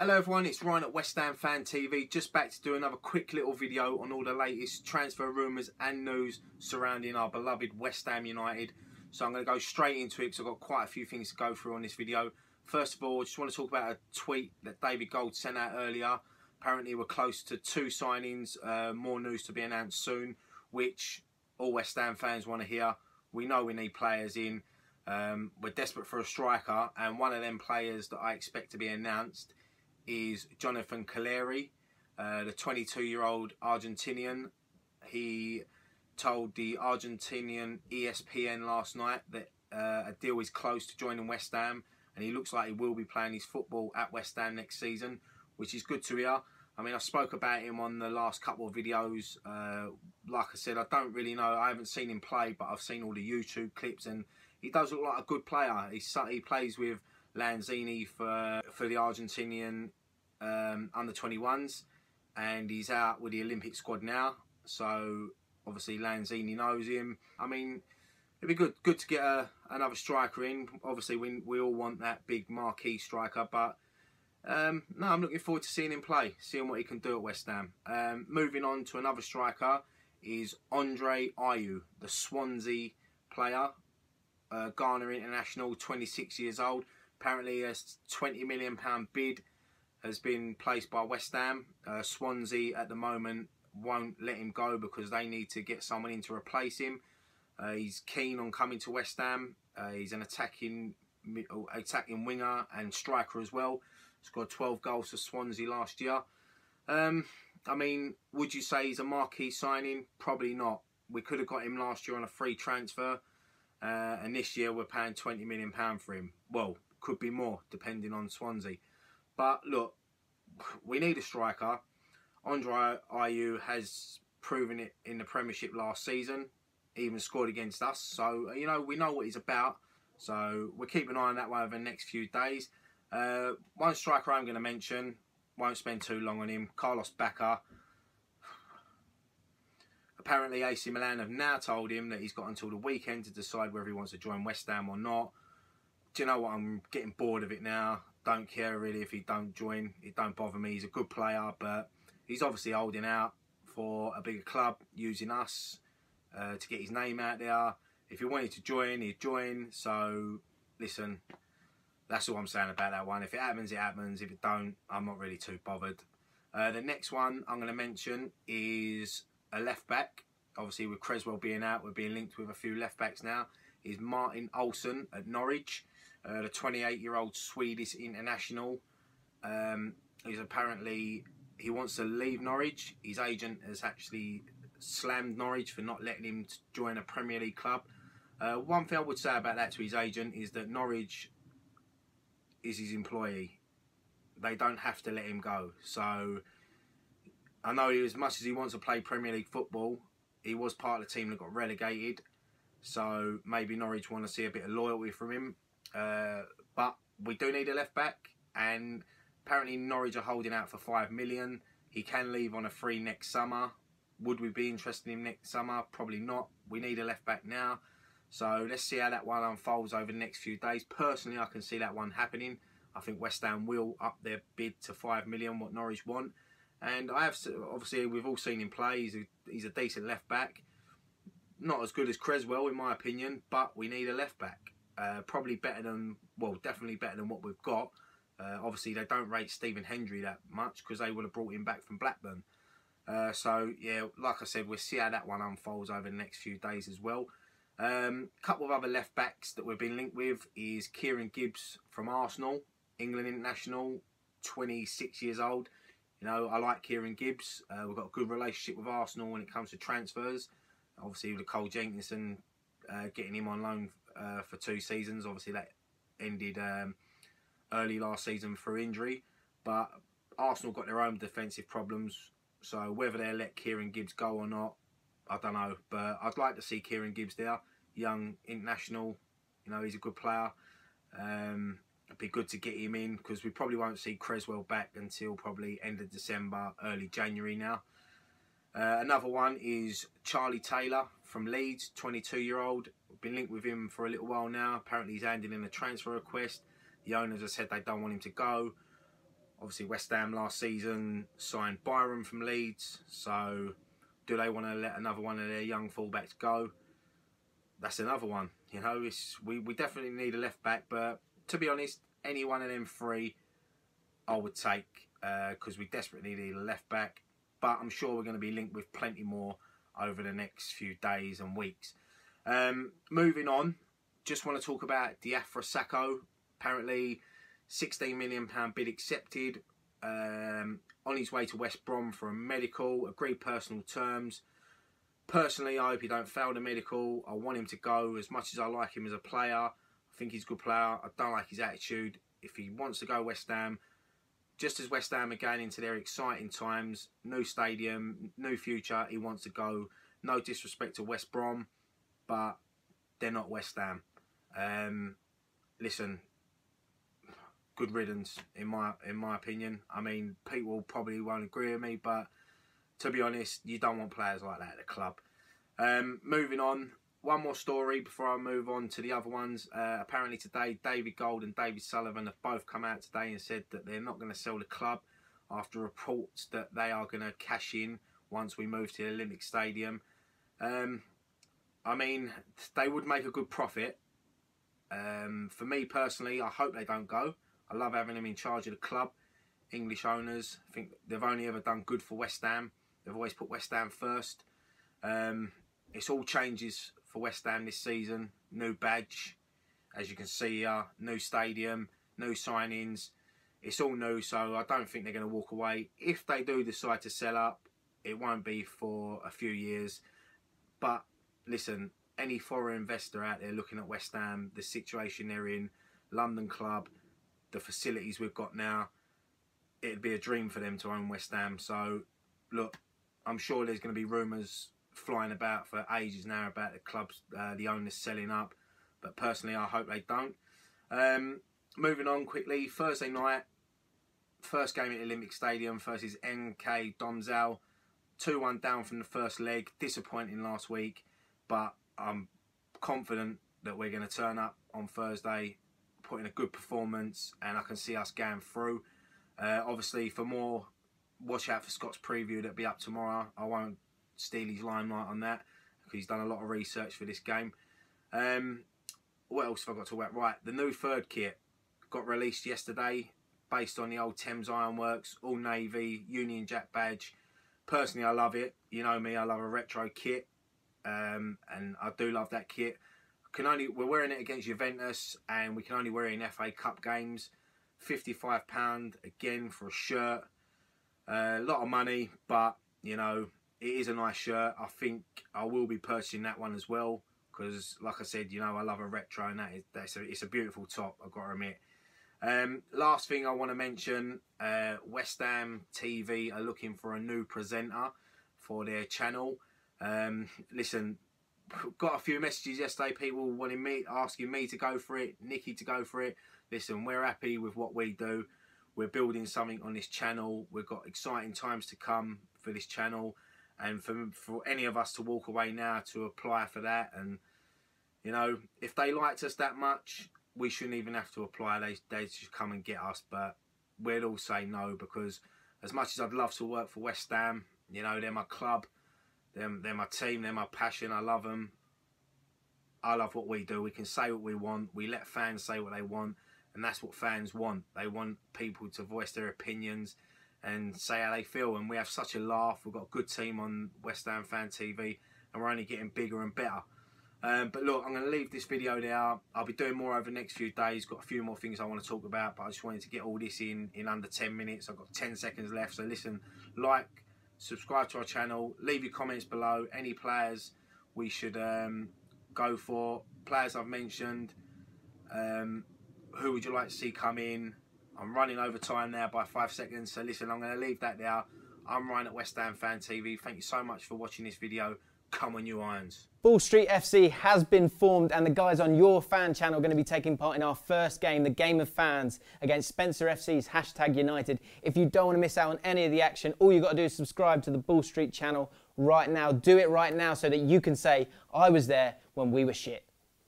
Hello everyone, it's Ryan at West Ham Fan TV, just back to do another quick little video on all the latest transfer rumours and news surrounding our beloved West Ham United. So I'm going to go straight into it because I've got quite a few things to go through on this video. First of all, I just want to talk about a tweet that David Gold sent out earlier. Apparently we're close to 2 signings, more news to be announced soon, which all West Ham fans want to hear. We know we need players in. We're desperate for a striker, and one of them players that I expect to be announced is Olsson Calleri, the 22-year-old Argentinian. He told the Argentinian ESPN last night that a deal is close to joining West Ham, and he looks like he will be playing his football at West Ham next season, which is good to hear. I mean, I spoke about him on the last couple of videos. Like I said, I don't really know. I haven't seen him play, but I've seen all the YouTube clips, and he does look like a good player. He plays with Lanzini for the Argentinian under 21s, and he's out with the Olympic squad now. So obviously Lanzini knows him. I mean, it'd be good to get another striker in. Obviously we all want that big marquee striker, but no, I'm looking forward to seeing him play, seeing what he can do at West Ham. Moving on to another striker is Ayew, the Swansea player, Ghana international, 26 years old. Apparently a £20 million bid has been placed by West Ham. Swansea at the moment won't let him go because they need to get someone in to replace him. He's keen on coming to West Ham. He's an attacking winger and striker as well. Scored 12 goals for Swansea last year. I mean, would you say he's a marquee signing? Probably not. We could have got him last year on a free transfer, and this year we're paying £20 million for him. Well, could be more depending on Swansea. But look, we need a striker. Ayew has proven it in the Premiership last season. He even scored against us. So, you know, we know what he's about. So we'll keep an eye on that one over the next few days. One striker I'm going to mention, won't spend too long on him, Bacca. Apparently AC Milan have now told him that he's got until the weekend to decide whether he wants to join West Ham or not. Do you know what? I'm getting bored of it now. Don't care really if he don't join. It don't bother me. He's a good player, but he's obviously holding out for a bigger club, using us to get his name out there. If he wanted to join, he'd join. So listen, that's all I'm saying about that one. If it happens, it happens. If it don't, I'm not really too bothered. The next one I'm going to mention is a left back. Obviously with Creswell being out, we're being linked with a few left backs now. Is Martin Olsson at Norwich. The 28-year-old Swedish international. He's apparently, he wants to leave Norwich. His agent has actually slammed Norwich for not letting him join a Premier League club. One thing I would say about that to his agent is that Norwich is his employee. They don't have to let him go. So I know as much as he wants to play Premier League football, he was part of the team that got relegated. So maybe Norwich want to see a bit of loyalty from him. But we do need a left back, and apparently Norwich are holding out for £5 million. He can leave on a free next summer. Would we be interested in him next summer? Probably not. We need a left back now. So let's see how that one unfolds over the next few days. Personally, I can see that one happening. I think West Ham will up their bid to £5 million, what Norwich want. And I have, obviously, we've all seen him play. He's a decent left back. Not as good as Creswell, in my opinion, but we need a left back. Probably better than, well, definitely better than what we've got. Obviously, they don't rate Stephen Hendry that much because they would have brought him back from Blackburn. So, yeah, like I said, we'll see how that one unfolds over the next few days as well. Couple of other left backs that we've been linked with is Kieran Gibbs from Arsenal, England international, 26 years old. You know, I like Kieran Gibbs. We've got a good relationship with Arsenal when it comes to transfers. Obviously, with Cole Jenkinson getting him on loan for 2 seasons. Obviously, that ended early last season for injury. But Arsenal got their own defensive problems. So whether they'll let Kieran Gibbs go or not, I don't know. But I'd like to see Kieran Gibbs there. Young international. You know, he's a good player. It'd be good to get him in because we probably won't see Creswell back until probably end of December, early January now. Another one is Charlie Taylor from Leeds, 22-year-old. We've been linked with him for a little while now. Apparently he's handed in a transfer request. The owners have said they don't want him to go. Obviously, West Ham last season signed Byron from Leeds, so do they want to let another one of their young fullbacks go? That's another one. You know, we definitely need a left back, but to be honest, any one of them three I would take, because we desperately need a left back. But I'm sure we're going to be linked with plenty more over the next few days and weeks. Moving on, just want to talk about t.i.w.f.c. Apparently, £16 million bid accepted. On his way to West Brom for a medical, agreed personal terms. Personally, I hope he don't fail the medical. I want him to go. As much as I like him as a player, I think he's a good player. I don't like his attitude. If he wants to go West Ham, just as West Ham are going into their exciting times, new stadium, new future, he wants to go. No disrespect to West Brom, but they're not West Ham. Listen, good riddance in my opinion. I mean, people probably won't agree with me, but to be honest, you don't want players like that at the club. Moving on, one more story before I move on to the other ones. Apparently today, David Gold and David Sullivan have both come out today and said that they're not going to sell the club after reports that they are going to cash in once we move to the Olympic Stadium. I mean, they would make a good profit. For me personally, I hope they don't go. I love having them in charge of the club. English owners, I think they've only ever done good for West Ham. They've always put West Ham first. It's all changes for West Ham this season. New badge, as you can see here. New stadium, new signings. It's all new, so I don't think they're going to walk away. If they do decide to sell up, it won't be for a few years. But listen, any foreign investor out there looking at West Ham, the situation they're in, London club, the facilities we've got now, it'd be a dream for them to own West Ham. So, look, I'm sure there's going to be rumours flying about for ages now about the clubs, the owners selling up. But personally, I hope they don't. Moving on quickly, Thursday night, first game at Olympic Stadium versus NK Domzal. 2-1 down from the first leg. Disappointing last week, but I'm confident that we're going to turn up on Thursday, put in a good performance, and I can see us going through. Obviously, for more, watch out for Scott's preview that'll be up tomorrow. I won't steal his limelight on that because he's done a lot of research for this game. What else have I got to talk about? Right, the new third kit got released yesterday based on the old Thames Ironworks, all navy, Union Jack badge. Personally, I love it. You know me, I love a retro kit, and I do love that kit. We're wearing it against Juventus, and we can only wear it in FA Cup games. £55 again for a shirt. A lot of money, but you know, it is a nice shirt. I think I will be purchasing that one as well because, like I said, you know, I love a retro, and it's a beautiful top, I've got to admit. Last thing I want to mention, West Ham TV are looking for a new presenter for their channel. Listen, got a few messages yesterday, people asking me to go for it, Nicky to go for it. Listen, we're happy with what we do. We're building something on this channel. We've got exciting times to come for this channel, and for any of us to walk away now to apply for that, and you know, if they liked us that much, we shouldn't even have to apply. They just come and get us, but we'd all say no, because as much as I'd love to work for West Ham, you know, they're my club, they're my team, they're my passion, I love them. I love what we do. We can say what we want. We let fans say what they want, and that's what fans want. They want people to voice their opinions and say how they feel, and we have such a laugh. We've got a good team on West Ham Fan TV, and we're only getting bigger and better. But look, I'm going to leave this video there. I'll be doing more over the next few days. Got a few more things I want to talk about, but I just wanted to get all this in under 10 minutes. I've got 10 seconds left. So listen, like, subscribe to our channel, leave your comments below. Any players we should go for, players I've mentioned, who would you like to see come in? I'm running over time now by 5 seconds. So listen, I'm going to leave that there. I'm Ryan at West Ham Fan TV. Thank you so much for watching this video. Come on, you Irons. Bull Street FC has been formed, and the guys on your fan channel are going to be taking part in our first game, the Game of Fans, against Spencer FC's #United. If you don't want to miss out on any of the action, all you've got to do is subscribe to the Bull Street channel right now. Do it right now so that you can say, I was there when we were shit.